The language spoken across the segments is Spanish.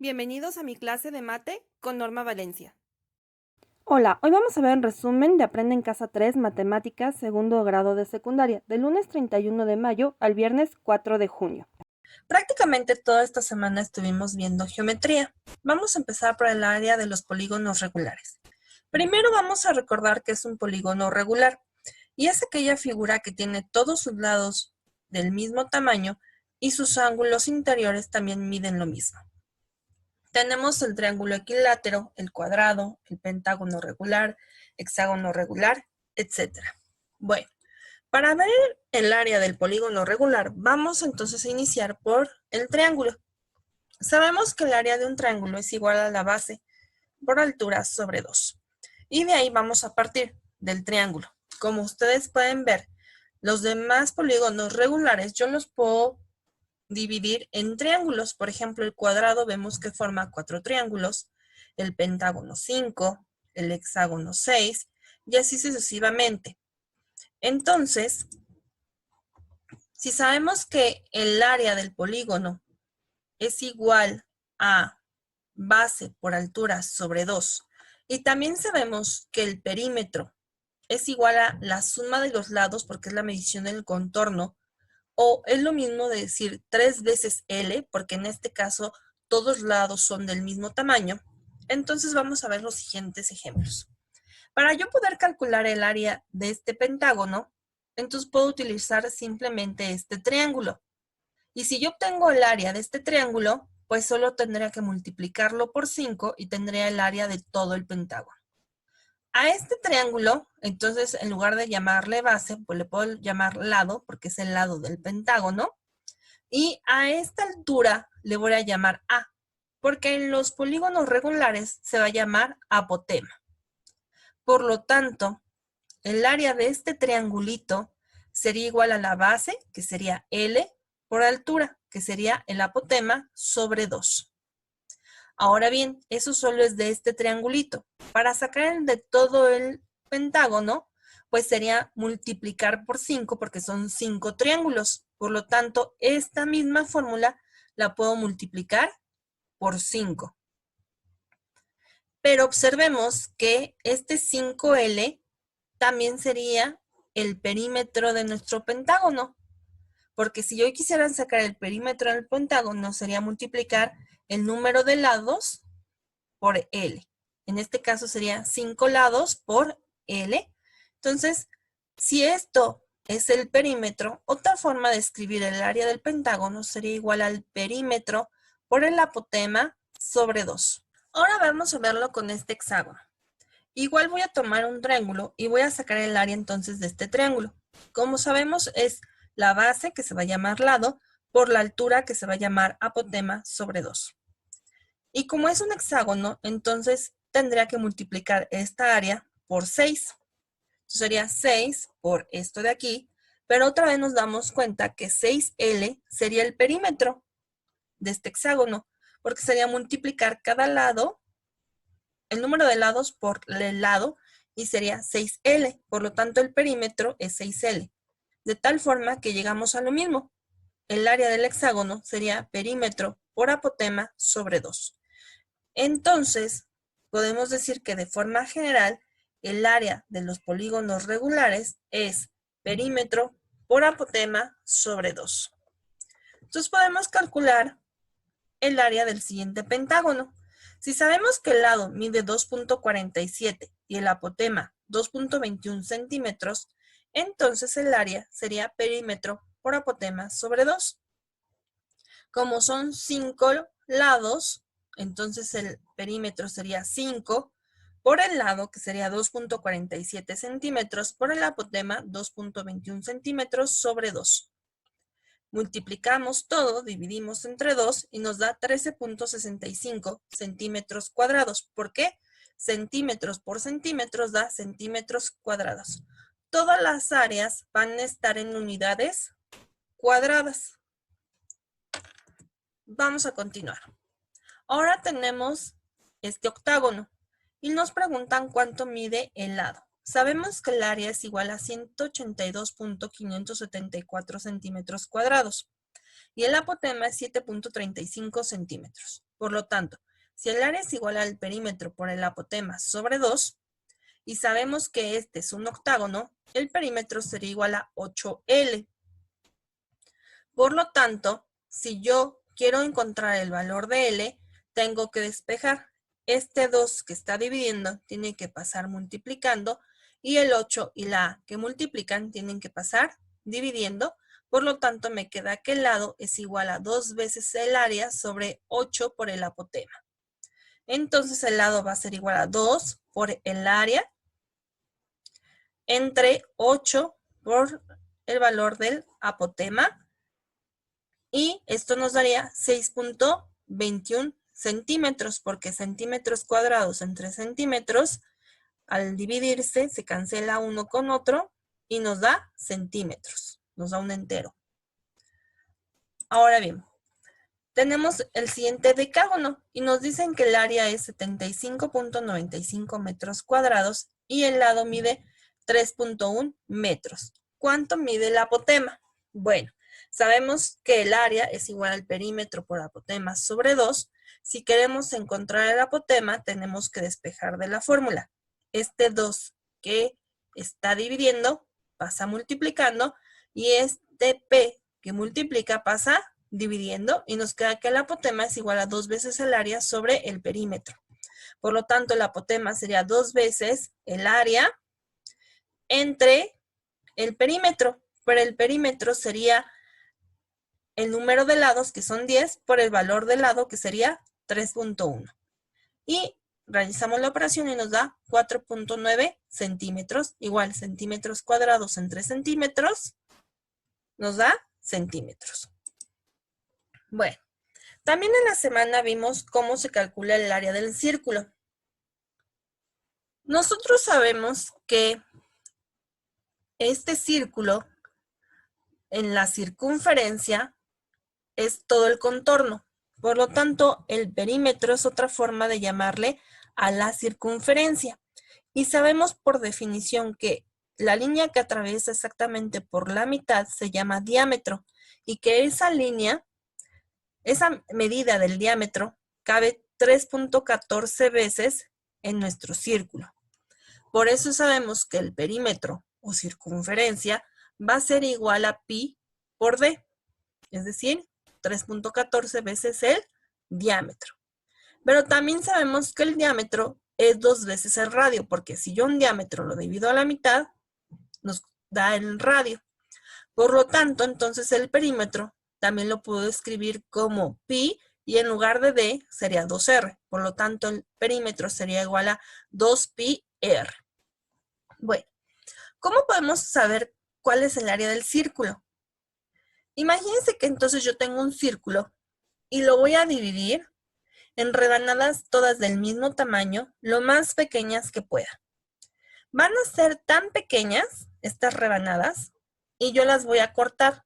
Bienvenidos a mi clase de mate con Norma Valencia. Hola, hoy vamos a ver un resumen de Aprende en Casa 3 Matemáticas, segundo grado de secundaria, del lunes 31 de mayo al viernes 4 de junio. Prácticamente toda esta semana estuvimos viendo geometría. Vamos a empezar por el área de los polígonos regulares. Primero vamos a recordar que es un polígono regular y es aquella figura que tiene todos sus lados del mismo tamaño y sus ángulos interiores también miden lo mismo. Tenemos el triángulo equilátero, el cuadrado, el pentágono regular, hexágono regular, etc. Bueno, para ver el área del polígono regular, vamos entonces a iniciar por el triángulo. Sabemos que el área de un triángulo es igual a la base por altura sobre 2. Y de ahí vamos a partir del triángulo. Como ustedes pueden ver, los demás polígonos regulares yo los puedo dividir en triángulos. Por ejemplo, el cuadrado vemos que forma 4 triángulos, el pentágono 5, el hexágono 6 y así sucesivamente. Entonces, si sabemos que el área del polígono es igual a base por altura sobre 2 y también sabemos que el perímetro es igual a la suma de los lados porque es la medición del contorno, o es lo mismo de decir 3 veces L, porque en este caso todos los lados son del mismo tamaño, entonces vamos a ver los siguientes ejemplos. Para yo poder calcular el área de este pentágono, entonces puedo utilizar simplemente este triángulo. Y si yo obtengo el área de este triángulo, pues solo tendría que multiplicarlo por 5 y tendría el área de todo el pentágono. A este triángulo, entonces, en lugar de llamarle base, pues le puedo llamar lado, porque es el lado del pentágono. Y a esta altura le voy a llamar A, porque en los polígonos regulares se va a llamar apotema. Por lo tanto, el área de este triangulito sería igual a la base, que sería L, por altura, que sería el apotema sobre 2. Ahora bien, eso solo es de este triangulito. Para sacar el de todo el pentágono, pues sería multiplicar por 5 porque son 5 triángulos. Por lo tanto, esta misma fórmula la puedo multiplicar por 5. Pero observemos que este 5L también sería el perímetro de nuestro pentágono. Porque si yo quisiera sacar el perímetro del pentágono, sería multiplicar el número de lados por L. En este caso sería 5 lados por L. Entonces, si esto es el perímetro, otra forma de escribir el área del pentágono sería igual al perímetro por el apotema sobre 2. Ahora vamos a verlo con este hexágono. Igual voy a tomar un triángulo y voy a sacar el área entonces de este triángulo. Como sabemos, es la base, que se va a llamar lado, por la altura, que se va a llamar apotema sobre 2. Y como es un hexágono, entonces tendría que multiplicar esta área por 6. Entonces sería 6 por esto de aquí, pero otra vez nos damos cuenta que 6L sería el perímetro de este hexágono, porque sería multiplicar cada lado, el número de lados por el lado, y sería 6L. Por lo tanto, el perímetro es 6L. De tal forma que llegamos a lo mismo. El área del hexágono sería perímetro por apotema sobre 2. Entonces, podemos decir que de forma general, el área de los polígonos regulares es perímetro por apotema sobre 2. Entonces podemos calcular el área del siguiente pentágono. Si sabemos que el lado mide 2.47 y el apotema 2.21 centímetros, entonces el área sería perímetro por apotema sobre 2. Como son 5 lados, entonces el perímetro sería 5 por el lado, que sería 2.47 centímetros, por el apotema 2.21 centímetros sobre 2. Multiplicamos todo, dividimos entre 2 y nos da 13.65 centímetros cuadrados. ¿Por qué? Centímetros por centímetros da centímetros cuadrados. Todas las áreas van a estar en unidades cuadradas. Vamos a continuar. Ahora tenemos este octágono y nos preguntan cuánto mide el lado. Sabemos que el área es igual a 182.574 centímetros cuadrados y el apotema es 7.35 centímetros. Por lo tanto, si el área es igual al perímetro por el apotema sobre 2, y sabemos que este es un octágono, el perímetro sería igual a 8L. Por lo tanto, si yo quiero encontrar el valor de L, tengo que despejar. Este 2 que está dividiendo tiene que pasar multiplicando y el 8 y la A que multiplican tienen que pasar dividiendo. Por lo tanto, me queda que el lado es igual a 2 veces el área sobre 8 por el apotema. Entonces, el lado va a ser igual a 2 por el área entre 8 por el valor del apotema. Y esto nos daría 6.21 centímetros, porque centímetros cuadrados entre centímetros, al dividirse, se cancela uno con otro y nos da centímetros, nos da un entero. Ahora bien, tenemos el siguiente decágono y nos dicen que el área es 75.95 metros cuadrados y el lado mide 3.1 metros. ¿Cuánto mide el apotema? Bueno, sabemos que el área es igual al perímetro por apotema sobre 2. Si queremos encontrar el apotema, tenemos que despejar de la fórmula. Este 2 que está dividiendo pasa multiplicando y este P que multiplica pasa dividiendo y nos queda que el apotema es igual a 2 veces el área sobre el perímetro. Por lo tanto, el apotema sería 2 veces el área entre el perímetro. Pero el perímetro sería el número de lados, que son 10, por el valor del lado, que sería 3.1. Y realizamos la operación y nos da 4.9 centímetros. Igual, centímetros cuadrados entre centímetros, nos da centímetros. Bueno, también en la semana vimos cómo se calcula el área del círculo. Nosotros sabemos que este círculo en la circunferencia es todo el contorno. Por lo tanto, el perímetro es otra forma de llamarle a la circunferencia. Y sabemos por definición que la línea que atraviesa exactamente por la mitad se llama diámetro y que esa línea, esa medida del diámetro, cabe 3.14 veces en nuestro círculo. Por eso sabemos que el perímetro o circunferencia va a ser igual a pi por d, es decir, 3.14 veces el diámetro. Pero también sabemos que el diámetro es 2 veces el radio, porque si yo un diámetro lo divido a la mitad, nos da el radio. Por lo tanto, entonces el perímetro también lo puedo escribir como pi y en lugar de d sería 2r. Por lo tanto, el perímetro sería igual a 2pi r. Bueno, ¿cómo podemos saber cuál es el área del círculo? Imagínense que entonces yo tengo un círculo y lo voy a dividir en rebanadas todas del mismo tamaño, lo más pequeñas que pueda. Van a ser tan pequeñas estas rebanadas y yo las voy a cortar.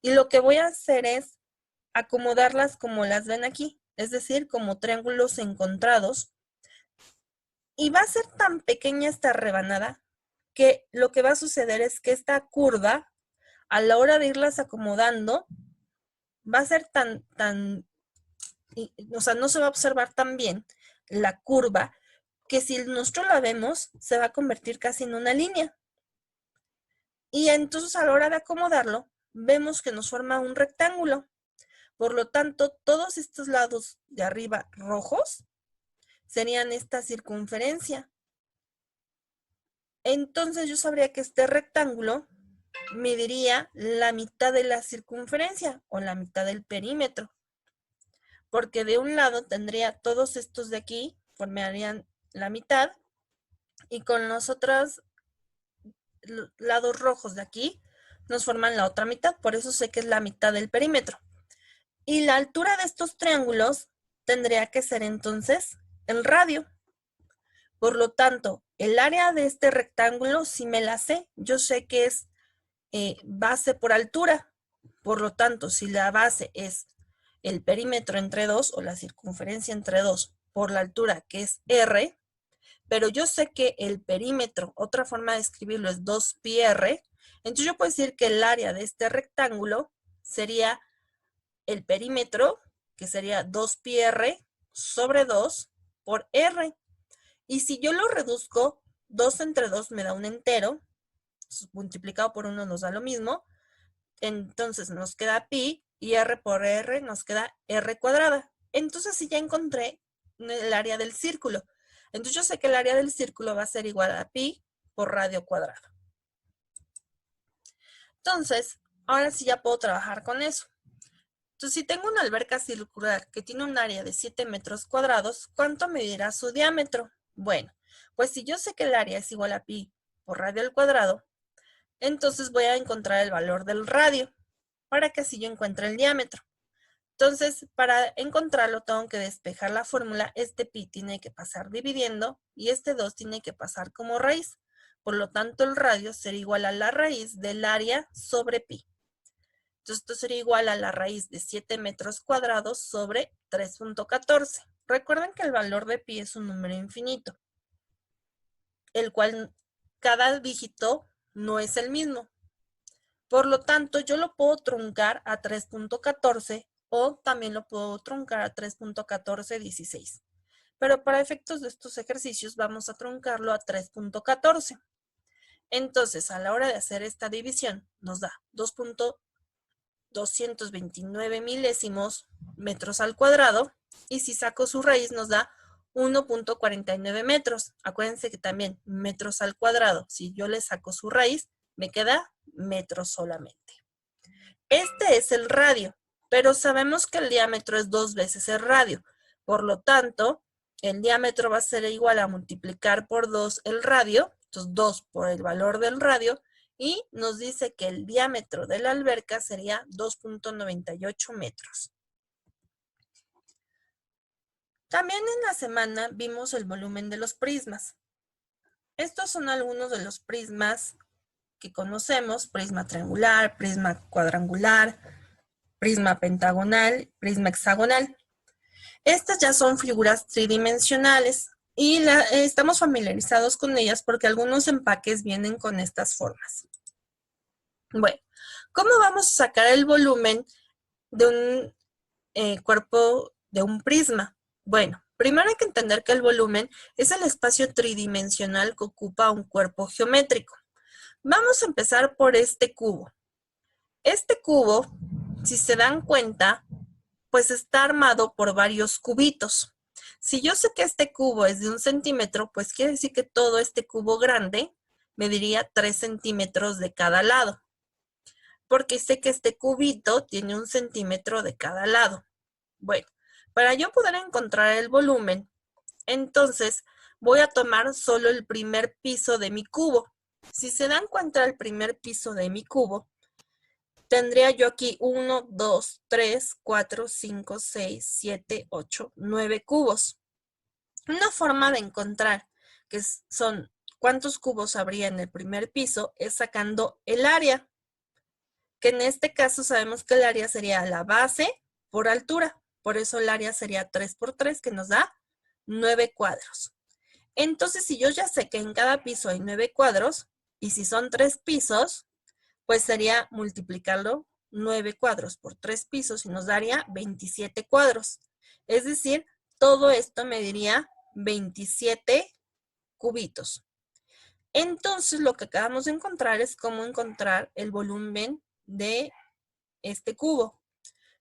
Y lo que voy a hacer es acomodarlas como las ven aquí, es decir, como triángulos encontrados. Y va a ser tan pequeña esta rebanada que lo que va a suceder es que esta curva, a la hora de irlas acomodando, va a ser o sea, no se va a observar tan bien la curva que si nosotros la vemos, se va a convertir casi en una línea. Y entonces a la hora de acomodarlo, vemos que nos forma un rectángulo. Por lo tanto, todos estos lados de arriba rojos serían esta circunferencia. Entonces yo sabría que este rectángulo mediría la mitad de la circunferencia o la mitad del perímetro. Porque de un lado tendría todos estos de aquí, formarían la mitad, y con los otros lados rojos de aquí nos forman la otra mitad, por eso sé que es la mitad del perímetro. Y la altura de estos triángulos tendría que ser entonces el radio. Por lo tanto, el área de este rectángulo, si me la sé, yo sé que es base por altura. Por lo tanto, si la base es el perímetro entre 2 o la circunferencia entre 2 por la altura que es r, pero yo sé que el perímetro, otra forma de escribirlo es 2pi r, entonces yo puedo decir que el área de este rectángulo sería el perímetro, que sería 2πr sobre 2 por r. Y si yo lo reduzco, 2 entre 2 me da un entero, multiplicado por 1 nos da lo mismo, entonces nos queda pi y r por r nos queda r cuadrada. Entonces sí ya encontré el área del círculo. Entonces yo sé que el área del círculo va a ser igual a pi por radio cuadrado. Entonces, ahora sí ya puedo trabajar con eso. Entonces, si tengo una alberca circular que tiene un área de 7 metros cuadrados, ¿cuánto medirá su diámetro? Bueno, pues si yo sé que el área es igual a pi por radio al cuadrado, entonces voy a encontrar el valor del radio para que así yo encuentre el diámetro. Entonces, para encontrarlo tengo que despejar la fórmula. Este pi tiene que pasar dividiendo y este 2 tiene que pasar como raíz. Por lo tanto, el radio será igual a la raíz del área sobre pi. Entonces, esto sería igual a la raíz de 7 metros cuadrados sobre 3.14. Recuerden que el valor de pi es un número infinito, el cual cada dígito no es el mismo. Por lo tanto, yo lo puedo truncar a 3.14 o también lo puedo truncar a 3.1416. Pero para efectos de estos ejercicios vamos a truncarlo a 3.14. Entonces, a la hora de hacer esta división, nos da 2.229 milésimos metros al cuadrado, y si saco su raíz nos da 1.49 metros. Acuérdense que también metros al cuadrado, si yo le saco su raíz, me queda metros solamente. Este es el radio, pero sabemos que el diámetro es 2 veces el radio. Por lo tanto, el diámetro va a ser igual a multiplicar por 2 el radio, entonces 2 por el valor del radio, y nos dice que el diámetro de la alberca sería 2.98 metros. También en la semana vimos el volumen de los prismas. Estos son algunos de los prismas que conocemos: prisma triangular, prisma cuadrangular, prisma pentagonal, prisma hexagonal. Estas ya son figuras tridimensionales y estamos familiarizados con ellas porque algunos empaques vienen con estas formas. Bueno, ¿cómo vamos a sacar el volumen de un cuerpo de un prisma? Bueno, primero hay que entender que el volumen es el espacio tridimensional que ocupa un cuerpo geométrico. Vamos a empezar por este cubo. Este cubo, si se dan cuenta, pues está armado por varios cubitos. Si yo sé que este cubo es de 1 centímetro, pues quiere decir que todo este cubo grande mediría 3 centímetros de cada lado, porque sé que este cubito tiene 1 centímetro de cada lado. Bueno, para yo poder encontrar el volumen, entonces voy a tomar solo el primer piso de mi cubo. Si se dan cuenta, el primer piso de mi cubo, tendría yo aquí 1, 2, 3, 4, 5, 6, 7, 8, 9 cubos. Una forma de encontrar que son cuántos cubos habría en el primer piso es sacando el área, que en este caso sabemos que el área sería la base por altura. Por eso el área sería 3 por 3, que nos da 9 cuadros. Entonces, si yo ya sé que en cada piso hay 9 cuadros, y si son 3 pisos, pues sería multiplicarlo 9 cuadros por 3 pisos y nos daría 27 cuadros. Es decir, todo esto mediría 27 cubitos. Entonces, lo que acabamos de encontrar es cómo encontrar el volumen de este cubo.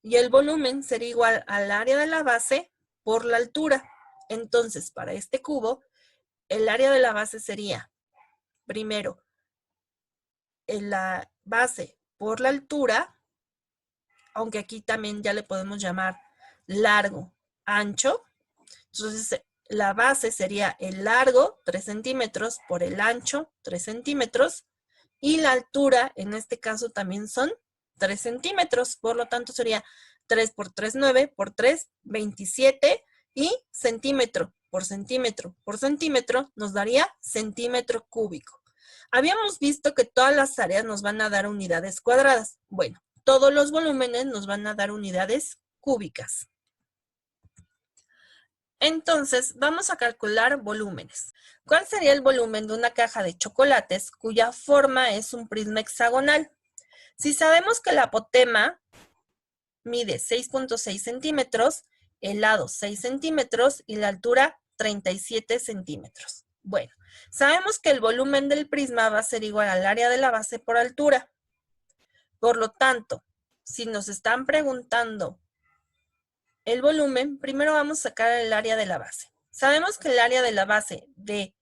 Y el volumen sería igual al área de la base por la altura. Entonces, para este cubo, el área de la base sería, primero, la base por la altura, aunque aquí también ya le podemos llamar largo, ancho. Entonces, la base sería el largo, 3 centímetros, por el ancho, 3 centímetros, y la altura, en este caso, también son 3 centímetros. Por lo tanto, sería 3 por 3, 9, por 3, 27, y centímetro por centímetro nos daría centímetro cúbico. Habíamos visto que todas las áreas nos van a dar unidades cuadradas. Bueno, todos los volúmenes nos van a dar unidades cúbicas. Entonces, vamos a calcular volúmenes. ¿Cuál sería el volumen de una caja de chocolates cuya forma es un prisma hexagonal? Si sabemos que la apotema mide 6.6 centímetros, el lado 6 centímetros y la altura 37 centímetros. Bueno, sabemos que el volumen del prisma va a ser igual al área de la base por altura. Por lo tanto, si nos están preguntando el volumen, primero vamos a sacar el área de la base. Sabemos que el área de la base de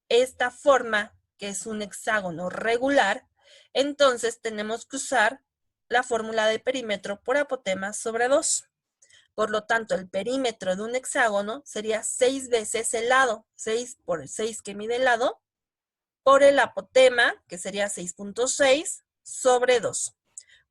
esta forma, que es un hexágono regular, entonces tenemos que usar la fórmula de perímetro por apotema sobre 2. Por lo tanto, el perímetro de un hexágono sería 6 veces el lado, 6 por el 6 que mide el lado, por el apotema, que sería 6.6, sobre 2.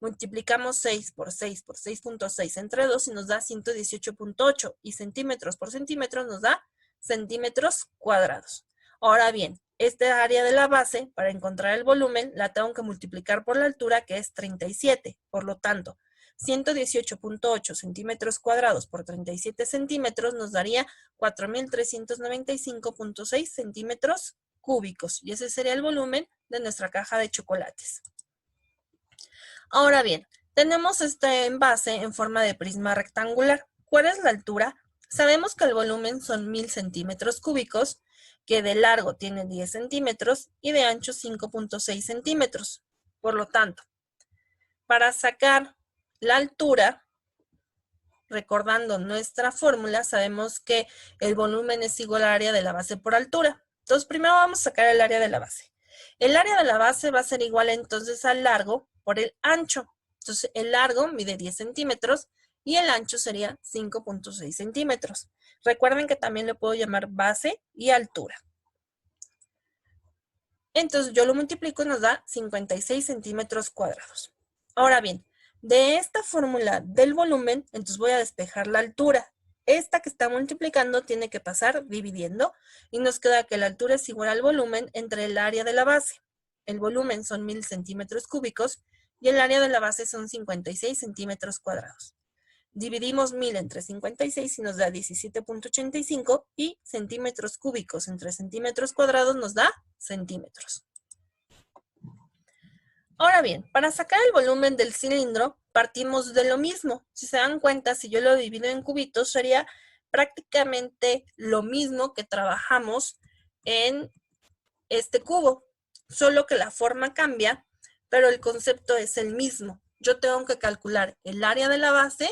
Multiplicamos 6 por 6.6 entre 2 y nos da 118.8. Y centímetros por centímetros nos da centímetros cuadrados. Ahora bien, esta área de la base, para encontrar el volumen, la tengo que multiplicar por la altura, que es 37. Por lo tanto, 118.8 centímetros cuadrados por 37 centímetros nos daría 4.395.6 centímetros cúbicos. Y ese sería el volumen de nuestra caja de chocolates. Ahora bien, tenemos este envase en forma de prisma rectangular. ¿Cuál es la altura? Sabemos que el volumen son 1000 centímetros cúbicos, que de largo tiene 10 centímetros y de ancho 5.6 centímetros. Por lo tanto, para sacar la altura, recordando nuestra fórmula, sabemos que el volumen es igual al área de la base por altura. Entonces, primero vamos a sacar el área de la base. El área de la base va a ser igual entonces al largo por el ancho. Entonces, el largo mide 10 centímetros y el ancho sería 5.6 centímetros. Recuerden que también le puedo llamar base y altura. Entonces, yo lo multiplico y nos da 56 centímetros cuadrados. Ahora bien, de esta fórmula del volumen, entonces voy a despejar la altura. Esta que está multiplicando tiene que pasar dividiendo y nos queda que la altura es igual al volumen entre el área de la base. El volumen son 1000 centímetros cúbicos y el área de la base son 56 centímetros cuadrados. Dividimos 1000 entre 56 y nos da 17.85 y centímetros cúbicos entre centímetros cuadrados nos da centímetros. Ahora bien, para sacar el volumen del cilindro partimos de lo mismo. Si se dan cuenta, si yo lo divido en cubitos, sería prácticamente lo mismo que trabajamos en este cubo, solo que la forma cambia, pero el concepto es el mismo. Yo tengo que calcular el área de la base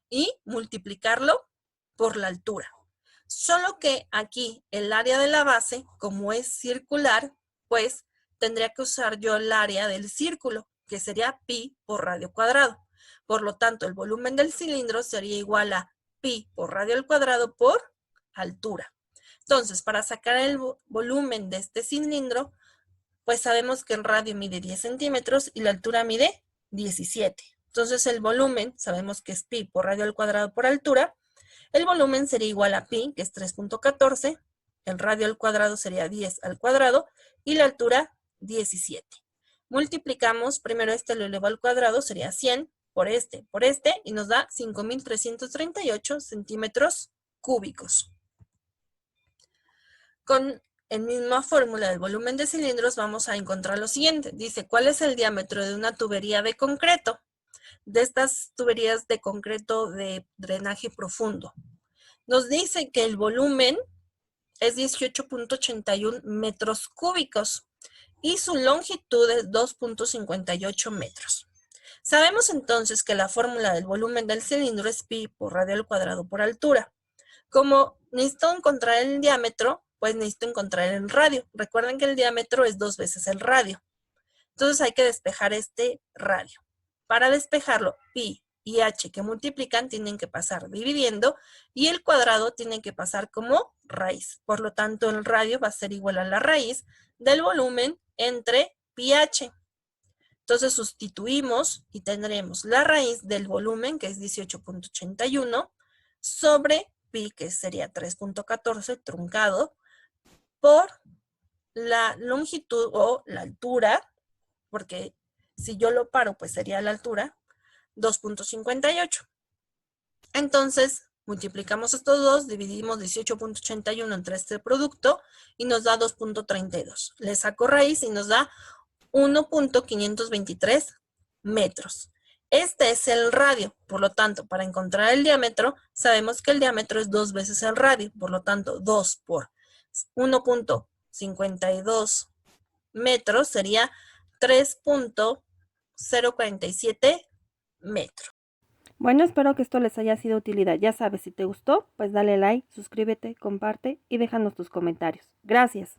y multiplicarlo por la altura. Solo que aquí el área de la base, como es circular, pues tendría que usar yo el área del círculo, que sería pi por radio cuadrado. Por lo tanto, el volumen del cilindro sería igual a pi por radio al cuadrado por altura. Entonces, para sacar el volumen de este cilindro, pues sabemos que en radio mide 10 centímetros y la altura mide 17. Entonces, el volumen, sabemos que es pi por radio al cuadrado por altura. El volumen sería igual a pi, que es 3.14. El radio al cuadrado sería 10 al cuadrado y la altura 17. Multiplicamos, primero este lo elevo al cuadrado, sería 100 por este y nos da 5.338 centímetros cúbicos. Con la misma fórmula del volumen de cilindros vamos a encontrar lo siguiente. Dice, ¿cuál es el diámetro de una tubería de concreto? De estas tuberías de concreto de drenaje profundo. Nos dice que el volumen es 18.81 metros cúbicos y su longitud es 2.58 metros. Sabemos entonces que la fórmula del volumen del cilindro es pi por radio al cuadrado por altura. Como necesito encontrar el diámetro, pues necesito encontrar el radio. Recuerden que el diámetro es 2 veces el radio. Entonces hay que despejar este radio. Para despejarlo, pi y h que multiplican tienen que pasar dividiendo y el cuadrado tiene que pasar como raíz. Por lo tanto, el radio va a ser igual a la raíz del volumen entre pi h. Entonces sustituimos y tendremos la raíz del volumen, que es 18.81, sobre pi, que sería 3.14 truncado, por la longitud o la altura, porque si yo lo paro, pues sería la altura, 2.58. Entonces, multiplicamos estos dos, dividimos 18.81 entre este producto y nos da 2.32. Le saco raíz y nos da 1.523 metros. Este es el radio, por lo tanto, para encontrar el diámetro, sabemos que el diámetro es 2 veces el radio, por lo tanto, 2 por 1.52 metros sería 3.047 metros. Bueno, espero que esto les haya sido de utilidad. Ya sabes, si te gustó, pues dale like, suscríbete, comparte y déjanos tus comentarios. Gracias.